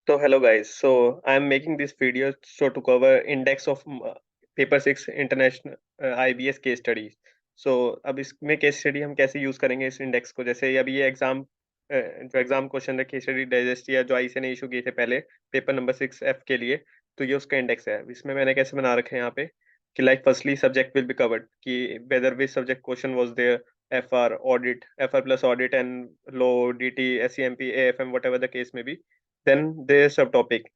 So hello guys. So I'm making this video to cover index of paper 6 international IBS case studies. So अब इसमें case study हम कैसे use करेंगे इस index को, जैसे अभी ये जो एग्जाम क्वेश्चन है केस स्टडी डाइजेस्ट या जो आईसीए ने इशू किए थे पहले पेपर नंबर 6F के लिए, तो ये उसका इंडेक्स है। इसमें मैंने कैसे बना रखे हैं यहाँ पे कि like firstly subject will be covered कि whether which subject question was there, FR audit, FR plus audit and law, DT, SEMP, AFM, whatever the case may be. Then there's subtopic.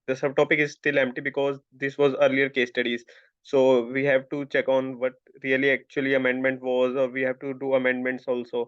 The subtopic is still empty because this was earlier case studies. So we have to check on what really actually amendment was, or we have to do amendments also.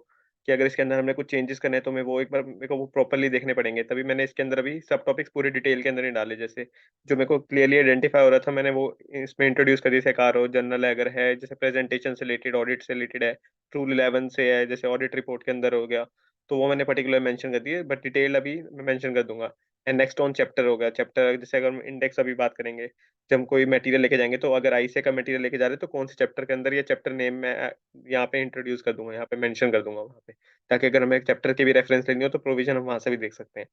कि अगर इसके अंदर हमने कुछ changes करने हैं तो मैं वो एक बार मेरे को वो प्रॉपरली देखने पड़ेंगे, तभी मैंने इसके अंदर अभी सब टॉपिक्स पूरे डिटेल के अंदर नहीं डाले। जैसे जो मेरे को क्लियरली आइडेंटिफाई हो रहा था मैंने वो इसमें इंट्रोड्यूस कर दिया। जैसे कारो जनरल अगर है, जैसे प्रेजेंटेशन से रिलेटेड, ऑडिट से रिलेटेड है, रूल 11 से है, जैसे ऑडिट रिपोर्ट के अंदर हो गया, तो वो मैंने पर्टिकुलर मेंशन कर दिए, बट डिटेल अभी मैं मेंशन कर दूंगा। एंड नेक्स्ट ऑन चैप्टर हो गया। चैप्टर जैसे अगर हम इंडेक्स अभी बात करेंगे, जब हम कोई मटेरियल लेके जाएंगे तो अगर आईसीए का मटेरियल लेके जा रहे हैं तो कौन से चैप्टर के अंदर, या चैप्टर नेम में यहाँ पे इंट्रोड्यूस कर दूंगा, यहाँ पे मेंशन कर दूंगा वहाँ पे, ताकि अगर हमें चैप्टर की भी रेफरेंस लेनी हो तो प्रोविजन हम वहां से भी देख सकते हैं।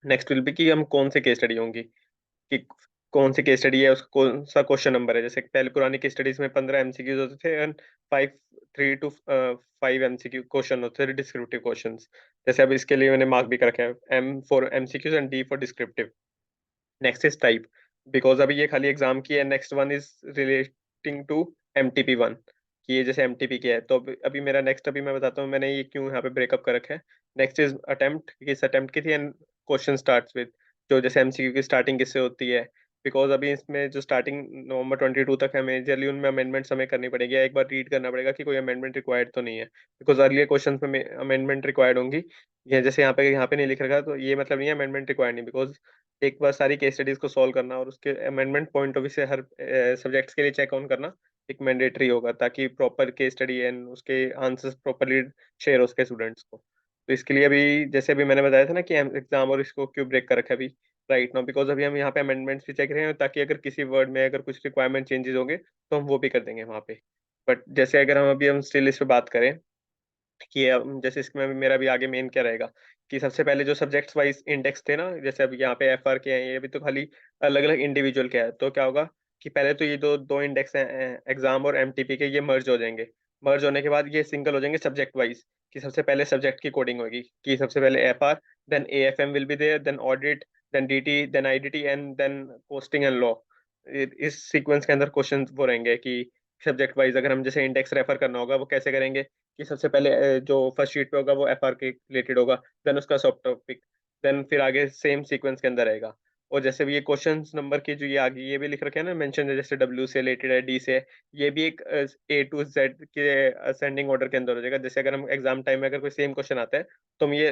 नेक्स्ट विल बी कि हम कौन से केस स्टडी होंगी, कि कौन सी केस स्टडी है, उसका कौन सा क्वेश्चन नंबर है। जैसे पहले पुरानी केस स्टडीज में 15 MCQs होते थे एंड 3 to 5 MCQ क्वेश्चन होते थे, डिस्क्रिप्टिव क्वेश्चंस। जैसे अब इसके लिए मैंने मार्क भी कर रखा है, M for MCQs and D for descriptive. Next is type, because अभी ये खाली एग्जाम की है। Next one is relating to MTP1, कि ये जैसे MTP के है। तो अभी मेरा नेक्स्ट, अभी मैं बताता हूँ मैंने ये क्यों यहाँ पे ब्रेकअप कर रखा है। नेक्स्ट इज अटेम्प्ट, किस अटेम्प्ट की थी, एंड क्वेश्चन स्टार्ट्स विद, जो जैसे MCQ की स्टार्टिंग किससे होती है। बिकॉज अभी इसमें जो स्टार्टिंग November 22 तक है, मेजरली उनमें अमेंडमेंट्स हमें करनी पड़ेगी, या एक बार रीड करना पड़ेगा कि कोई अमेंडमेंट रिक्वायर्ड तो नहीं है। बिकॉज अर्लियर क्वेश्चन में अमेंडमेंट रिक्वायर्ड होंगी। ये जैसे यहाँ पे नहीं लिख रखा, तो ये मतलब नहीं है अमेंडमेंट रिक्वायर्ड नहीं, बिकॉज एक बार सारी केस स्टडीज को सॉल्व करना और उसके अमेंडमेंट पॉइंट ऑफ व्यू से हर सब्जेक्ट्स के लिए चेक ऑन करना एक मैंडेटरी होगा, ताकि प्रॉपर केस स्टडी एंड उसके आंसर्स प्रॉपरली शेयर हो उसके स्टूडेंट्स को। तो इसके लिए अभी जैसे अभी मैंने बताया था ना कि एग्जाम और इसको क्यों ब्रेक कर रखा है अभी राइट नाउ, बिकॉज अभी हम यहाँ पे अमेंडमेंट्स भी चेक रहे हैं, ताकि अगर किसी वर्ड में अगर कुछ रिक्वायरमेंट चेंजेस होंगे तो हम वो भी कर देंगे वहाँ पे। बट जैसे अगर हम स्टिल इस पे बात करें कि जैसे इसमें मेरा भी आगे मेन क्या रहेगा, कि सबसे पहले जो सब्जेक्ट्स वाइज इंडेक्स थे ना, जैसे अभी यहाँ पे FR के हैं, ये भी तो खाली अलग अलग इंडिविजुअल के है। तो क्या होगा कि पहले तो ये दो दो इंडेक्स हैं, एग्जाम और MTP के, ये मर्ज हो जाएंगे। मर्ज होने के बाद ये सिंगल हो जाएंगे सब्जेक्ट वाइज, कि सबसे पहले सब्जेक्ट की कोडिंग होगी, कि सबसे पहले FR, then AFM will be there, then audit, then DT, then IDT, and then posting and law. इस सीक्वेंस के अंदर क्वेश्चन वो रहेंगे कि सब्जेक्ट वाइज अगर हम जैसे इंडेक्स रेफर करना होगा वो कैसे करेंगे, कि सबसे पहले जो फर्स्ट शीट पे होगा वो FR के रिलेटेड होगा, देन उसका सब टॉपिक, देन फिर आगे सेम सीक्वेंस के अंदर रहेगा। और जैसे भी ये क्वेश्चन नंबर की जो ये आगे ये भी लिख रखे हैं ना मेंशन, जैसे W से रिलेटेड है, D से है, ये भी एक A to Z के असेंडिंग ऑर्डर के अंदर हो जाएगा। जैसे अगर हम एग्जाम टाइम में अगर कोई सेम क्वेश्चन आता है तो हम ये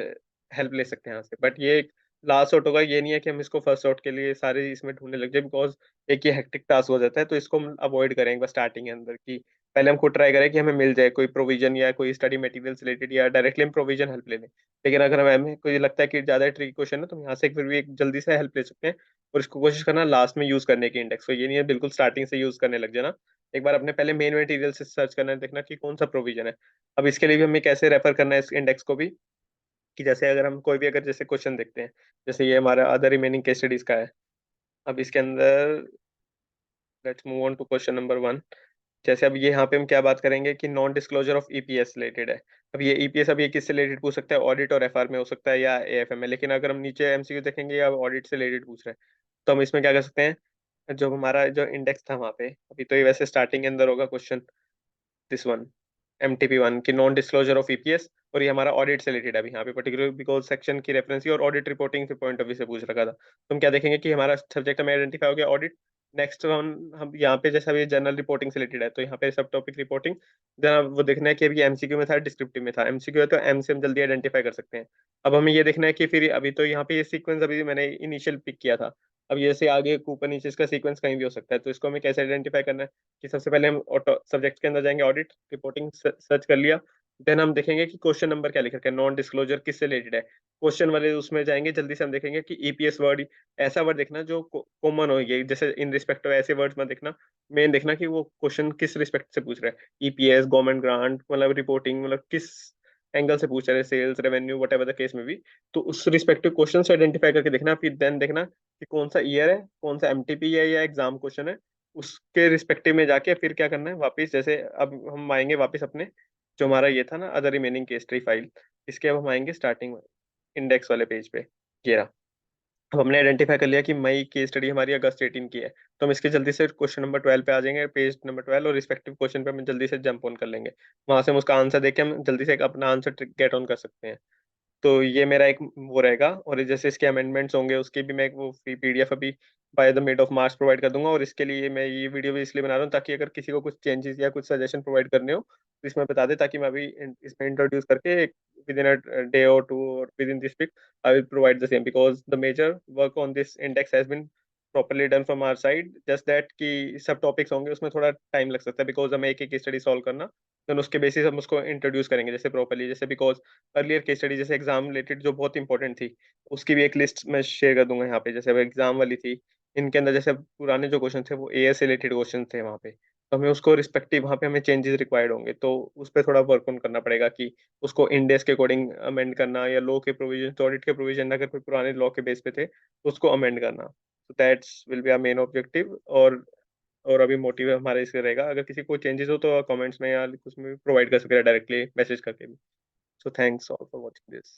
हेल्प ले सकते हैं यहाँ से। बट ये लास्ट आउट होगा, ये नहीं है कि हम इसको फर्स्ट आउट के लिए सारे इसमें ढूंढने लग जाए, बिकॉज एक ये हेक्टिक टास्क हो जाता है। तो इसको हम अवॉइड करें एक बार स्टार्टिंग के अंदर, की पहले हम खुद ट्राई करें कि हमें मिल जाए कोई प्रोविजन या कोई स्टडी मटेरियल से रिलेटेड, या डायरेक्टली हम प्रोविजन हेल्प ले लें। लेकिन अगर हमें कोई लगता है कि ज्यादा ट्रिकी क्वेश्चन है तो हम यहाँ से फिर भी एक जल्दी से हेल्प ले सकते हैं, और इसको कोशिश करना लास्ट में यूज करने की इंडेक्स को, ये नहीं है बिल्कुल स्टार्टिंग से यूज करने लग जाना। एक बार अपने पहले मेन मटेरियल से सर्च करना है, देखना कि कौन सा प्रोविजन है। अब इसके लिए भी हमें कैसे रेफर करना है इस इंडेक्स को भी, कि जैसे अगर हम कोई भी अगर जैसे क्वेश्चन देखते हैं, जैसे ये हमारा अदर रिमेनिंग केस स्टडीज का है। अब इसके अंदर let's move on to question number 1। जैसे अब ये यहाँ पे हम क्या बात करेंगे कि non disclosure of EPS related है। अब ये EPS, अब ये किससे रिलेटेड पूछ सकता है, ऑडिट और FR में हो सकता है, या AFM में। लेकिन अगर हम नीचे MCQ देखेंगे या ऑडिट से रिलेटेड पूछ रहे हैं, तो हम इसमें क्या कर सकते हैं, जो हमारा जो इंडेक्स था वहाँ पे, अभी तो ये वैसे स्टार्टिंग के अंदर होगा क्वेश्चन, दिस वन, MTP1 की नॉन डिस्क्लोजर ऑफ EPS, और ये हमारा ऑडिट से रिलेटेड है अभी यहाँ पे पर्टिकुलर, बिकॉज सेक्शन की रेफरेंस और ऑडिट रिपोर्टिंग के पॉइंट ऑफ व्यू से पूछ रखा था। तो हम क्या देखेंगे कि हमारा सब्जेक्ट हमें आइडेंटिफाई हो गया ऑडिट। नेक्स्ट हम यहाँ पे जैसा अभी जनरल रिपोर्टिंग से रिलेटेड है, तो यहाँ पे सब टॉपिक रिपोर्टिंग, देन वो देखना है कि अभी MCQ में था, डिस्क्रिप्टिव में था। MCQ है तो M से हम जल्दी आइडेंटिफाई कर सकते हैं। अब हमें ये देखना है कि फिर अभी तो यहाँ पे ये सीक्वेंस अभी मैंने इनिशियल पिक किया था, अब ये से आगे ऊपर नीचे इसका सीक्वेंस कहीं भी हो सकता है। तो इसको हमें कैसे आइडेंटिफाई करना है, कि सबसे पहले हम ऑटो सब्जेक्ट के अंदर जाएंगे, ऑडिट रिपोर्टिंग सर्च कर लिया, देन हम देखेंगे कि क्वेश्चन नंबर क्या लिख रखा है, नॉन डिस्क्लोजर किससे रिलेटेड है, क्वेश्चन वाले उसमें जाएंगे जल्दी से। हम देखेंगे कि EPS वर्ड, ऐसा वर्ड देखना जो कॉमन हो, ये जैसे इन रिस्पेक्ट ऑफ ऐसे वर्ड्स मत देखना। मेन देखना कि वो क्वेश्चन किस रिस्पेक्ट से पूछ रहा है, EPS, गवर्नमेंट ग्रांट, मतलब रिपोर्टिंग, मतलब किस एंगल से पूछ रहे हैं, sales, revenue, whatever the case में भी, तो उस रिस्पेक्टिव क्वेश्चन से आइडेंटिफाई करके देखना, फिर देन देखना कि कौन सा ईयर है, कौन सा एमटीपी है या एग्जाम क्वेश्चन है, उसके रिस्पेक्टिव में जाके फिर क्या करना है वापस, जैसे अब हम आएंगे वापस अपने जो हमारा ये था ना other remaining case study file, इसके अब हम आएंगे स्टार्टिंग इंडेक्स वाले पेज पे। ये रहा। अब हमने आइडेंटिफाई कर लिया कि मई की स्टडी हमारी अगस्त 18 की है, तो हम इसके जल्दी से क्वेश्चन नंबर 12 पे आ जाएंगे, पेज नंबर 12, और रिस्पेक्टिव क्वेश्चन पे हम जल्दी से जंप ऑन कर लेंगे। वहां से हम उसका आंसर देख के हम जल्दी से अपना आंसर गेट ऑन कर सकते हैं। तो ये मेरा एक वो रहेगा, और जैसे इसके अमेंडमेंट्स होंगे उसकी भी मैं वो पीडीएफ अभी by the mid of March provide कर दूंगा। और इसके लिए मैं ये वीडियो भी इसलिए बना रहा हूँ ताकि अगर किसी को कुछ चेंजेस या कुछ सजेशन प्रोवाइड करने हो तो इसमें बता दे, ताकि मैं अभी इसमें इंट्रोड्यूस करके विद इन अ डे और टू और within this week I will provide the same, because the major work on this index has been properly done from our side, just that कि सब topics होंगे उसमें थोड़ा time लग सकता है, बिकॉज हमें एक एक स्टडी सॉल्व करना, देन उसके बेसिस हम उसको इंट्रोड्यूस करेंगे जैसे प्रॉपरली, जैसे बिकॉज अर्लियर केस स्टडी जैसे एग्जाम रिलेटेड जो बहुत इंपॉर्टेंट थी उसकी भी एक लिस्ट मैं शेयर कर दूंगा यहाँ पे, जैसे अब एग्जाम वाली थी, इनके अंदर जैसे पुराने जो क्वेश्चन थे वो एएस रिलेटेड क्वेश्चन थे वहाँ पे, तो हमें उसको रिस्पेक्टिव वहाँ पे हमें चेंजेस रिक्वायर्ड होंगे, तो उस पर थोड़ा वर्क ऑन करना पड़ेगा कि उसको इंडेक्स के अकॉर्डिंग अमेंड करना, या लॉ के प्रोविजन, ऑडिट के प्रोविजन अगर कोई पुराने लॉ के बेस पे थे तो उसको अमेंड करना। तो that's will be our main objective. और अभी मोटिव हमारा इसका रहेगा, अगर किसी को चेंजेस हो तो कमेंट्स में या कुछ में प्रोवाइड कर सकते हैं डायरेक्टली मैसेज करके भी। So thanks all for watching this.